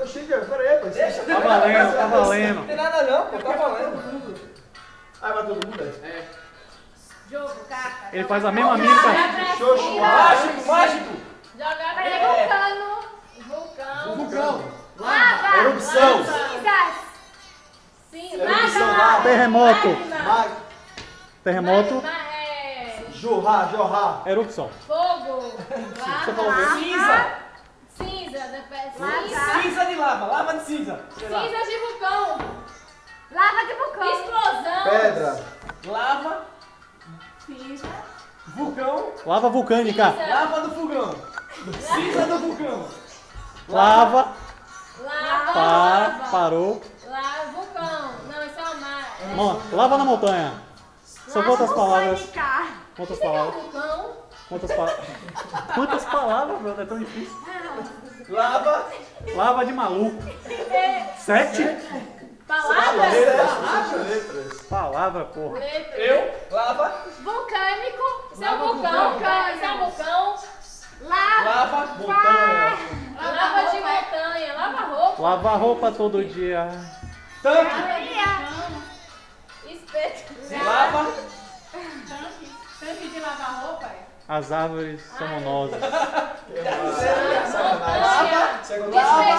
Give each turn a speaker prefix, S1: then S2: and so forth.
S1: Oxi, peraí, pô.
S2: Deixa.
S3: Tá valendo, tá valendo.
S2: Não tem nada não, pô, tá valendo.
S1: Aí vai todo mundo,
S4: Jogo, carta.
S3: Ele faz a mesma mímica.
S1: Xoxo,
S2: Mágico.
S4: Jogar pra vulcano.
S2: Vulcão.
S4: Lava.
S1: Erupção.
S4: Cinzas. Sim,
S1: Erupção,
S4: lava.
S1: lava.
S3: Terremoto.
S1: Mag,
S3: Terremoto.
S1: jorrar.
S3: Erupção.
S4: Fogo. Lava.
S2: Cinza.
S4: Cinza.
S2: Cinza de lava. Lava de cinza.
S4: Cinzas de vulcão.
S5: Lava de vulcão.
S4: Explosão.
S1: Pedra.
S2: Lava.
S4: Cinza.
S2: Vulcão.
S3: Lava vulcânica.
S2: Lava do fogão. Cinza do vulcão.
S3: Lava.
S4: Lava.
S3: Parou.
S4: Lava. Vulcão. Não, isso é o mar.
S3: Lava na montanha. São quantas palavras?
S5: Vulcânica.
S3: Quantas
S4: O que é
S3: palavras?
S4: vulcão?
S3: Quantas palavras? Quantas palavras, brother? É tão difícil.
S2: Lava.
S3: Lava de maluco. 7
S4: Palavras?
S1: Letras.
S3: palavras, porra.
S4: Letras.
S2: Eu. Lava.
S4: Vulcânico. Isso é um
S2: Lava
S4: vulcão.
S2: vulcão.
S4: Isso é um vulcão.
S2: Lava.
S1: Montanha.
S4: Lava de montanha. Lava roupa.
S3: Lava roupa todo dia.
S2: Tanque.
S4: Espeto.
S2: Lava.
S4: Tanque de lavar roupa, é?
S3: As árvores são monosas.
S4: Montanha.
S1: Lava.